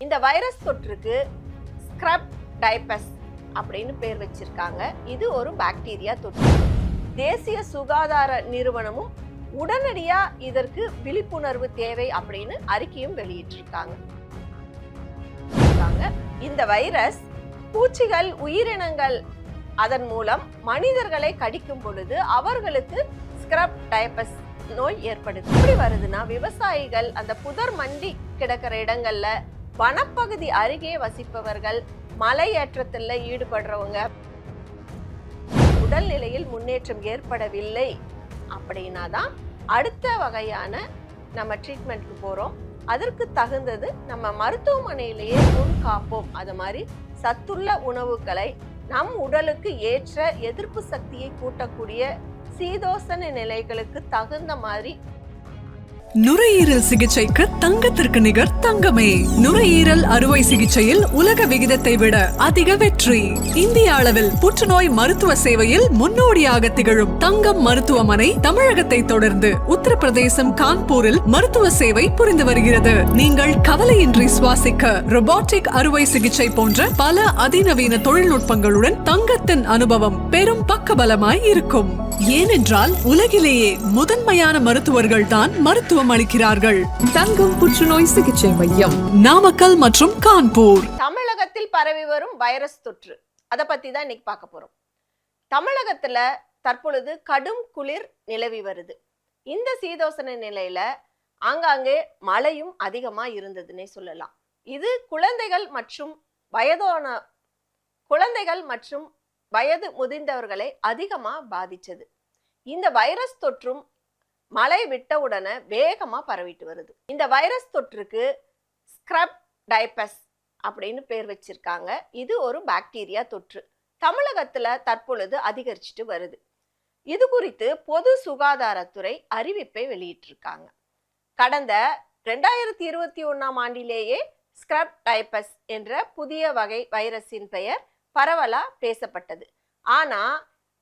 இந்த வைரஸ் தொற்றுக்கு scrub typhus அப்படின்னு பேர் வச்சிருக்காங்க. இது ஒரு பாக்டீரியா தொற்று. தேசிய சுகாதார நிறுவனமும் உடனடியா இதற்கு விழிப்புணர்வு தேவை அப்படின்னு அறிக்கையும் வெளியிட்டிருக்காங்க. இந்த வைரஸ் பூச்சிகள், உயிரினங்கள் அதன் மூலம் மனிதர்களை கடிக்கும் பொழுது அவர்களுக்கு ஸ்க்ரப் டைபஸ் நோய் ஏற்படுது. எப்படி வருதுன்னா, விவசாயிகள் அந்த புதர் மண்டி கிடக்கிற இடங்கள்ல, வனப்பகுதி அருகே வசிப்பவர்கள், மலையேற்றத்தில் ஈடுபடுறவங்க, உடல்நிலையில் முன்னேற்றம் ஏற்படவில்லை அப்படின்னா தான் அடுத்த வகையான நம்ம ட்ரீட்மெண்ட்க்கு போறோம். அதற்கு தகுந்தது நம்ம மருத்துவமனையிலேயே முன் காப்போம். அது மாதிரி சத்துள்ள உணவுகளை, நம் உடலுக்கு ஏற்ற எதிர்ப்பு சக்தியை கூட்டக்கூடிய சீதோசன நிலைகளுக்கு தகுந்த மாதிரி. நுரையீரல் சிகிச்சைக்கு தங்கத்திற்கு நிகர் தங்கமே. நுரையீரல் அறுவை சிகிச்சையில் உலக விகிதத்தை விட அதிக வெற்றி. இந்திய அளவில் புற்றுநோய் மருத்துவ சேவையில் முன்னோடியாக திகழும் தங்கம் மருத்துவமனை தமிழகத்தை தொடர்ந்து உத்தரப்பிரதேசம் கான்பூரில் மருத்துவ சேவை புரிந்து வருகிறது. நீங்கள் கவலையின்றி சுவாசிக்க ரொபாட்டிக் அறுவை சிகிச்சை போன்ற பல அதிநவீன தொழில்நுட்பங்களுடன் தங்கத்தின் அனுபவம் பெரும் பக்கபலமாய் இருக்கும். ஏனென்றால் உலகிலேயே முதன்மையான மருத்துவர்கள் தான் மருத்துவம் அளிக்கிறார்கள். தங்கம் புற்றுநோய் சிகிச்சை மையம், நாமக்கல் மற்றும் கான்பூர். தமிழகத்தில் பரவி வரும் வைரஸ் தொற்று, அதை பத்தி தான் இன்னைக்கு பார்க்க போறோம். தமிழகத்துல தற்பொழுது கடும் குளிர் நிலவி வருது. இந்த சீதோசன நிலையில ஆங்காங்கே மழையும் அதிகமா இருந்ததுன்னே சொல்லலாம். இது குழந்தைகள் மற்றும் வயது முதிர்ந்தவர்களை அதிகமா பாதிச்சது. இந்த வைரஸ் தொற்றும் மழை விட்டவுடனே வேகமா பரவிட்டு வருது. இந்த வைரஸ் தொற்றுக்கு ஸ்க்ரப் டைபஸ் அப்படின்னு பேர் வச்சிருக்காங்க. இது ஒரு பாக்டீரியா தொற்று. தமிழகத்துல தற்பொழுது அதிகரிச்சுட்டு வருது. இது குறித்து பொது சுகாதாரத்துறை அறிவிப்பை வெளியிட்டிருக்காங்க. கடந்த 2021 ஆண்டிலேயே ஸ்க்ரப் டைபஸ் என்ற புதிய வகை வைரஸின் பெயர் பரவலா பேசப்பட்டது. ஆனா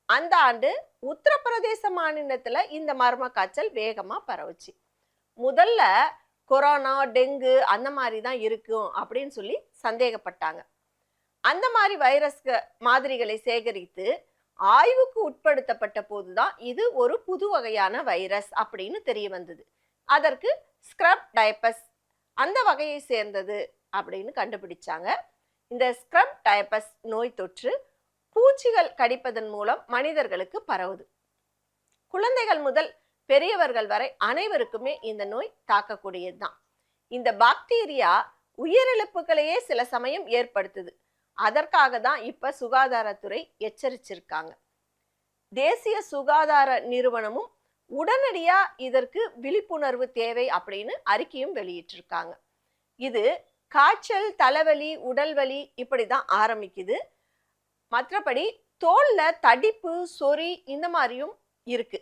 அந்த ஆண்டு உத்தரப்பிரதேச மாநிலத்துல இந்த மர்ம காய்ச்சல் வேகமா பரவுச்சு. முதல்ல கொரோனா, டெங்கு அந்த மாதிரி தான் இருக்கும் அப்படின்னு சொல்லி சந்தேகப்பட்டாங்க. அந்த மாதிரி வைரஸ் மாதிரிகளை சேகரித்து ஆய்வுக்கு உட்படுத்தப்பட்ட போதுதான் இது ஒரு புது வகையான வைரஸ் அப்படின்னு தெரிய வந்தது. அதற்கு ஸ்க்ரப் டைபஸ் அந்த வகையை சேர்ந்தது அப்படின்னு கண்டுபிடிச்சாங்க. இந்த ஸ்க்ரப் டைபஸ் நோய் தொற்று பூச்சிகள் கடிப்பதன் மூலம் மனிதர்களுக்கு பரவுது. குழந்தைகள் முதல் பெரியவர்கள் வரை அனைவருக்குமே இந்த நோய் தாக்கக்கூடியதுதான். இந்த பாக்டீரியா உயிரிழப்புகளையே சில சமயம் ஏற்படுத்துது. அதற்காக தான் இப்ப சுகாதாரத்துறை எச்சரிச்சிருக்காங்க. தேசிய சுகாதார நிறுவனமும் உடனடியா இதற்கு விழிப்புணர்வு தேவை அப்படின்னு அறிக்கையும் வெளியிட்டிருக்காங்க. இது காய்ச்சல், தலைவலி, உடல்வலி இப்படிதான் ஆரம்பிக்குது. மற்றபடி தோல்ல தடிப்பு, சொறி இந்த மாதிரியும் இருக்கு.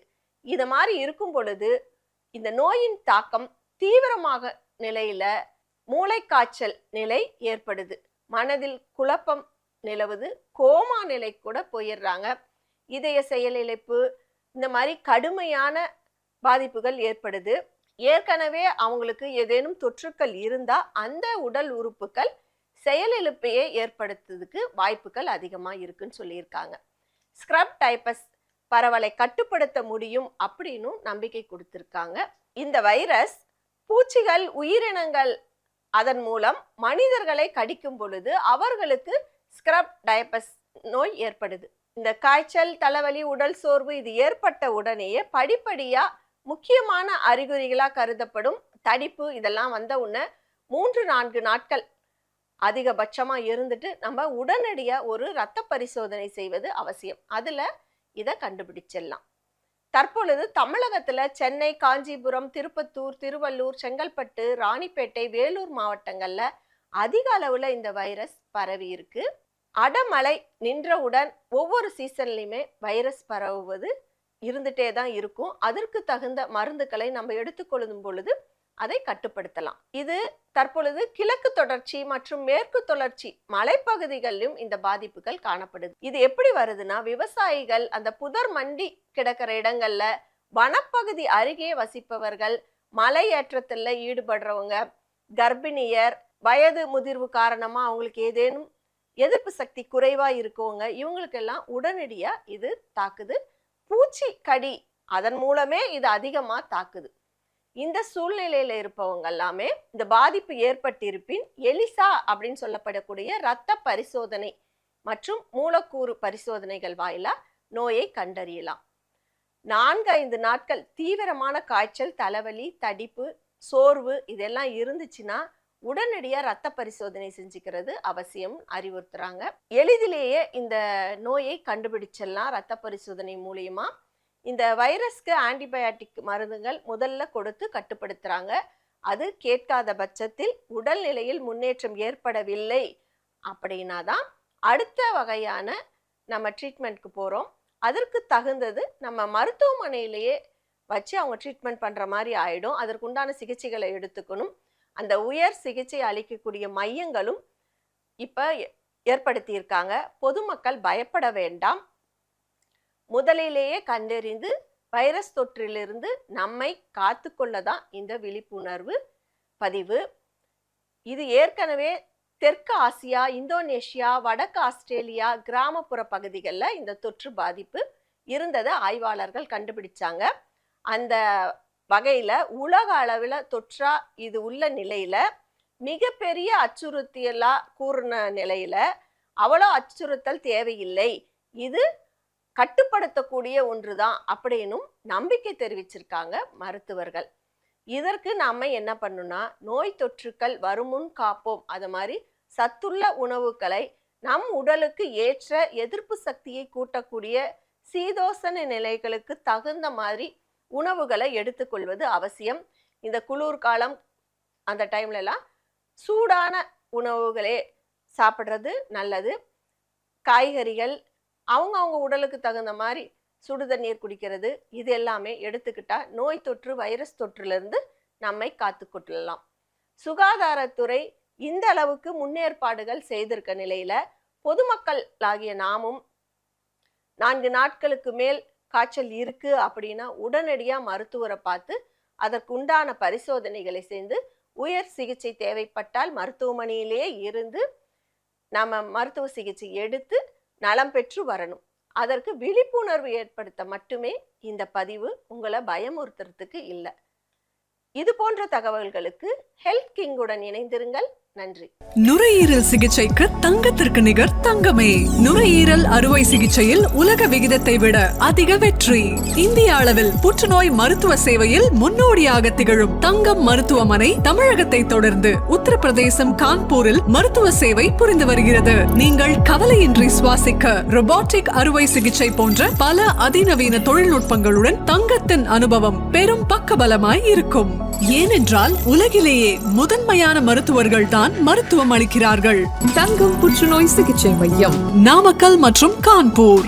இது மாதிரி இருக்கும் பொழுது இந்த நோயின் தாக்கம் தீவிரமாக நிலையில மூளைக்காய்ச்சல் நிலை ஏற்படுது. மனதில் குழப்பம் நிலவுது. கோமா நிலை கூட போயிடுறாங்க. இதய செயலிழப்பு இந்த மாதிரி கடுமையான பாதிப்புகள் ஏற்படுது. ஏற்கனவே அவங்களுக்கு ஏதேனும் தொற்றுக்கள் இருந்தா அந்த உடல் உறுப்புகள் செயலிழப்பையே ஏற்படுத்துறதுக்கு வாய்ப்புகள் அதிகமா இருக்குன்னு சொல்லியிருக்காங்க. ஸ்க்ரப் டைபஸ் பரவலை கட்டுப்படுத்த முடியும் அப்படின்னு நம்பிக்கை கொடுத்திருக்காங்க. இந்த வைரஸ் பூச்சிகள், உயிரினங்கள் அதன் மூலம் மனிதர்களை கடிக்கும் பொழுது அவர்களுக்கு ஸ்க்ரப் டைபஸ் நோய் ஏற்படுது. இந்த காய்ச்சல், தலைவலி, உடல் சோர்வு இது ஏற்பட்ட உடனேயே படிப்படியா முக்கியமான அறிகுறிகளா கருதப்படும் தடிப்பு இதெல்லாம் வந்த உடனே 3-4 நாட்கள் அதிகபட்சமா இருந்துட்டு நம்ம உடனடியா ஒரு இரத்த பரிசோதனை செய்வது அவசியம். அதுல இதை கண்டுபிடிச்சிடலாம். தற்பொழுது தமிழகத்துல சென்னை, காஞ்சிபுரம், திருப்பத்தூர், திருவள்ளூர், செங்கல்பட்டு, ராணிப்பேட்டை, வேலூர் மாவட்டங்கள்ல அதிக அளவுல இந்த வைரஸ் பரவி இருக்கு. அடமழை நின்றவுடன் ஒவ்வொரு சீசன்லையுமே வைரஸ் பரவுவது இருந்துட்டே தான் இருக்கும். அதற்கு தகுந்த மருந்துகளை நம்ம எடுத்துக்கொள்ளும் பொழுது அதை கட்டுப்படுத்தலாம். இது தற்பொழுது கிழக்கு தொடர்ச்சி மற்றும் மேற்கு தொடர்ச்சி மலைப்பகுதிகளிலும் இந்த பாதிப்புகள் காணப்படுது. இது எப்படி வருதுன்னா, விவசாயிகள் அந்த புதர் மண்டி கிடக்கிற இடங்கள்ல, வனப்பகுதி அருகே வசிப்பவர்கள், மலையேற்றத்தில் ஈடுபடுறவங்க, கர்ப்பிணியர், வயது முதிர்வு காரணமா அவங்களுக்கு ஏதேனும் எதிர்ப்பு சக்தி குறைவா இருக்கவங்க இவங்களுக்கெல்லாம் உடனடியா இது தாக்குது. பூச்சி கடி அதன் மூலமே இது அதிகமா தாக்குது. இந்த சூழ்நிலையில இருப்பவங்க எல்லாமே இந்த பாதிப்பு ஏற்பட்டிருப்பின் எலிசா அப்படின்னு சொல்லப்படக்கூடிய இரத்த பரிசோதனை மற்றும் மூலக்கூறு பரிசோதனைகள் வாயிலா நோயை கண்டறியலாம். 4-5 நாட்கள் தீவிரமான காய்ச்சல், தலைவலி, தடிப்பு, சோர்வு இதெல்லாம் இருந்துச்சுன்னா உடனடியா ரத்த பரிசோதனை செஞ்சுக்கிறது அவசியம் அறிவுறுத்துறாங்க. எளிதிலேயே இந்த நோயை கண்டுபிடிச்சிடலாம் ரத்த பரிசோதனை மூலியமா. இந்த வைரஸ்க்கு ஆன்டிபயாட்டிக் மருந்துகள் முதல்ல கொடுத்து கட்டுப்படுத்துறாங்க. அது கேட்காத பட்சத்தில் உடல்நிலையில் முன்னேற்றம் ஏற்படவில்லை அப்படின்னா தான் அடுத்த வகையான நம்ம ட்ரீட்மெண்ட்க்கு போகிறோம். அதற்கு தகுந்தது நம்ம மருத்துவமனையிலேயே வச்சு அவங்க ட்ரீட்மெண்ட் பண்ணுற மாதிரி ஆகிடும். அதற்குண்டான சிகிச்சைகளை எடுத்துக்கணும். அந்த உயர் சிகிச்சை அளிக்கக்கூடிய மையங்களும் இப்போ ஏற்படுத்தியிருக்காங்க. பொதுமக்கள் பயப்பட வேண்டாம். முதலிலேயே கண்டறிந்து வைரஸ் தொற்றிலிருந்து நம்மை காத்துக்கொள்ள தான் இந்த விழிப்புணர்வு பதிவு. இது ஏற்கனவே தெற்கு ஆசியா, இந்தோனேஷியா, வடக்கு ஆஸ்திரேலியா கிராமப்புற பகுதிகளில் இந்த தொற்று பாதிப்பு இருந்ததை ஆய்வாளர்கள் கண்டுபிடிச்சாங்க. அந்த வகையில் உலக அளவில் தொற்றா இது உள்ள நிலையில் மிகப்பெரிய அச்சுறுத்தலா கூறின நிலையில் அவ்வளோ அச்சுறுத்தல் தேவையில்லை, இது கட்டுப்படுத்தக்கூடிய ஒன்று தான் அப்படின்னும் நம்பிக்கை தெரிவிச்சிருக்காங்க மருத்துவர்கள். இதற்கு நாம என்ன பண்ணணும்னா நோய் தொற்றுக்கள் வருமுன் காப்போம். அது மாதிரி சத்துள்ள உணவுகளை நம் உடலுக்கு ஏற்ற எதிர்ப்பு சக்தியை கூட்டக்கூடிய சீதோசன நிலைகளுக்கு தகுந்த மாதிரி உணவுகளை எடுத்துக்கொள்வது அவசியம். இந்த குளிர் காலம் அந்த டைம்ல எல்லாம் சூடான உணவுகளே சாப்பிட்றது நல்லது. காய்கறிகள் அவங்க உடலுக்கு தகுந்த மாதிரி சுடுதண்ணீர் குடிக்கிறது இது எல்லாமே எடுத்துக்கிட்டா நோய் தொற்று வைரஸ் தொற்றிலிருந்து நம்மை காத்துக்கொள்ளலாம். சுகாதாரத்துறை இந்த அளவுக்கு முன்னேற்பாடுகள் செய்திருக்க நிலையில பொதுமக்கள் ஆகிய நாமும் 4 நாட்களுக்கு மேல் காய்ச்சல் இருக்கு அப்படின்னா உடனடியா மருத்துவரை பார்த்து அதற்குண்டான பரிசோதனைகளை செய்து உயர் சிகிச்சை தேவைப்பட்டால் மருத்துவமனையிலேயே இருந்து நம்ம மருத்துவ சிகிச்சை எடுத்து நலம் பெற்று வரணும். அதற்கு விழிப்புணர்வு ஏற்படுத்த மட்டுமே இந்த பதிவு, உங்களை பயமுறுத்துறதுக்கு இல்லை. இது போன்ற தகவல்களுக்கு ஹெல்த் கிங்குடன் இணைந்திருங்கள். நன்றி. நுரையீரல் சிகிச்சைக்கு தங்கத்திற்கு நிகர் தங்கமே. நுரையீரல் அறுவை சிகிச்சையில் உலக விகிதத்தை விட அதிக வெற்றி. இந்திய அளவில் புற்றுநோய் மருத்துவ சேவையில் முன்னோடியாக திகழும் தங்கம் மருத்துவமனை தமிழகத்தை தொடர்ந்து உத்தரப்பிரதேசம் கான்பூரில் மருத்துவ சேவை புரிந்து வருகிறது. நீங்கள் கவலையின்றி சுவாசிக்க ரொபாட்டிக் அறுவை சிகிச்சை போன்ற பல அதிநவீன தொழில்நுட்பங்களுடன் தங்கத்தின் அனுபவம் பெரும் பக்கபலமாய் இருக்கும். ஏனென்றால் உலகிலேயே முதன்மையான மருத்துவர்கள் தான் மருத்துவம் அளிக்கிறார்கள். தங்கம் புற்றுநோய் சிகிச்சை மையம், நாமக்கல் மற்றும் கான்பூர்.